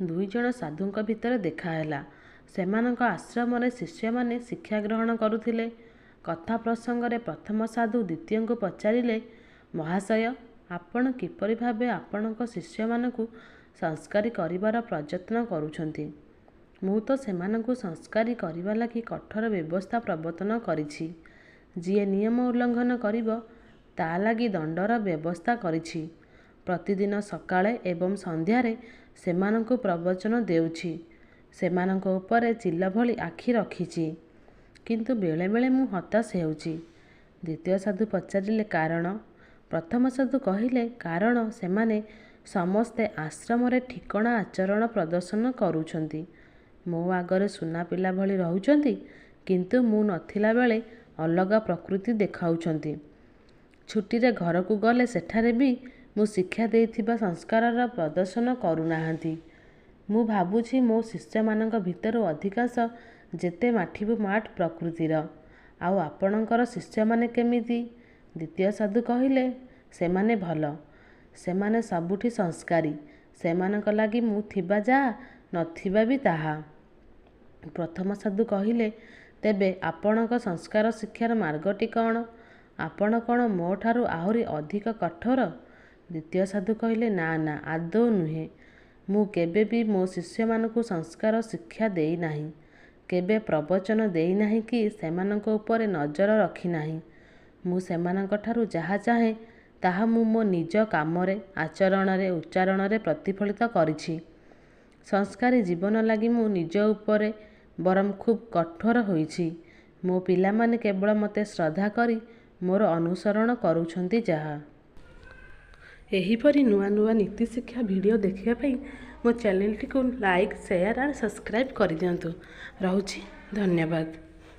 ଦୁଇ ଜଣ ସାଧୁଙ୍କ ଭିତରେ ଦେଖାହେଲା। ସେମାନଙ୍କ ଆଶ୍ରମରେ ଶିଷ୍ୟମାନେ ଶିକ୍ଷା ଗ୍ରହଣ କରୁଥିଲେ। କଥା ପ୍ରସଙ୍ଗରେ ପ୍ରଥମ ସାଧୁ ଦ୍ୱିତୀୟଙ୍କୁ ପଚାରିଲେ, ମହାଶୟ, ଆପଣ କିପରି ଭାବେ ଆପଣଙ୍କ ଶିଷ୍ୟମାନଙ୍କୁ ସଂସ୍କାରୀ କରିବାର ପ୍ରଯତ୍ନ କରୁଛନ୍ତି? ମୁଁ ତ ସେମାନଙ୍କୁ ସଂସ୍କାରୀ କରିବା ଲାଗି କଠୋର ବ୍ୟବସ୍ଥା ପ୍ରବର୍ତ୍ତନ କରିଛି। ଯିଏ ନିୟମ ଉଲ୍ଲଙ୍ଘନ କରିବ ତା ଲାଗି ଦଣ୍ଡର ବ୍ୟବସ୍ଥା କରିଛି। ପ୍ରତିଦିନ ସକାଳେ ଏବଂ ସନ୍ଧ୍ୟାରେ ସେମାନଙ୍କୁ ପ୍ରବଚନ ଦେଉଛି। ସେମାନଙ୍କ ଉପରେ ଚିଲ ଭଳି ଆଖି ରଖିଛି। କିନ୍ତୁ ବେଳେବେଳେ ମୁଁ ହତାଶ ହେଉଛି। ଦ୍ୱିତୀୟ ସାଧୁ ପଚାରିଲେ, କାରଣ? ପ୍ରଥମ ସାଧୁ କହିଲେ, କାରଣ ସେମାନେ ସମସ୍ତେ ଆଶ୍ରମରେ ଠିକଣା ଆଚରଣ ପ୍ରଦର୍ଶନ କରୁଛନ୍ତି। ମୋ ଆଗରେ ସୁନା ପିଲା ଭଳି ରହୁଛନ୍ତି, କିନ୍ତୁ ମୁଁ ନଥିଲା ବେଳେ ଅଲଗା ପ୍ରକୃତି ଦେଖାଉଛନ୍ତି। ଛୁଟିରେ ଘରକୁ ଗଲେ ସେଠାରେ ବି ମୁଁ ଶିକ୍ଷା ଦେଇଥିବା ସଂସ୍କାରର ପ୍ରଦର୍ଶନ କରୁନାହାନ୍ତି। ମୁଁ ଭାବୁଛି ମୋ ଶିଷ୍ୟମାନଙ୍କ ଭିତରୁ ଅଧିକାଂଶ ଯେତେ ମାଠିବୁ ମାଠ ପ୍ରକୃତିର। ଆଉ ଆପଣଙ୍କର ଶିଷ୍ୟମାନେ କେମିତି? ଦ୍ୱିତୀୟ ସାଧୁ କହିଲେ, ସେମାନେ ଭଲ। ସେମାନେ ସବୁଠି ସଂସ୍କାରୀ। ସେମାନଙ୍କ ଲାଗି ମୁଁ ଥିବା ଯାହା, ନଥିବା ବି ତାହା। ପ୍ରଥମ ସାଧୁ କହିଲେ, ତେବେ ଆପଣଙ୍କ ସଂସ୍କାର ଶିକ୍ଷାର ମାର୍ଗଟି କ'ଣ? ଆପଣ କ'ଣ ମୋ ଠାରୁ ଆହୁରି ଅଧିକ କଠୋର? ଦ୍ୱିତୀୟ ସାଧୁ କହିଲେ, ନା ନା, ଆଦୌ ନୁହେଁ। ମୁଁ କେବେ ବି ମୋ ଶିଷ୍ୟମାନଙ୍କୁ ସଂସ୍କାର ଶିକ୍ଷା ଦେଇନାହିଁ। କେବେ ପ୍ରବଚନ ଦେଇନାହିଁ କି ସେମାନଙ୍କ ଉପରେ ନଜର ରଖିନାହିଁ। ମୁଁ ସେମାନଙ୍କଠାରୁ ଯାହା ଚାହେଁ ତାହା ମୁଁ ମୋ ନିଜ କାମରେ, ଆଚରଣରେ, ଉଚ୍ଚାରଣରେ ପ୍ରତିଫଳିତ କରିଛି। ସଂସ୍କାରୀ ଜୀବନ ଲାଗି ମୁଁ ନିଜ ଉପରେ ବରଂ ଖୁବ୍ କଠୋର ହୋଇଛି। ମୋ ପିଲାମାନେ କେବଳ ମୋତେ ଶ୍ରଦ୍ଧା କରି ମୋର ଅନୁସରଣ କରୁଛନ୍ତି ଯାହା। ଏହିପରି ନୂଆ ନୂଆ ନୀତିଶିକ୍ଷା ଭିଡ଼ିଓ ଦେଖିବା ପାଇଁ ମୋ ଚ୍ୟାନେଲଟିକୁ ଲାଇକ୍, ସେୟାର ଆଉ ସବସ୍କ୍ରାଇବ୍ କରିଦିଅନ୍ତୁ। ରହୁଛି, ଧନ୍ୟବାଦ।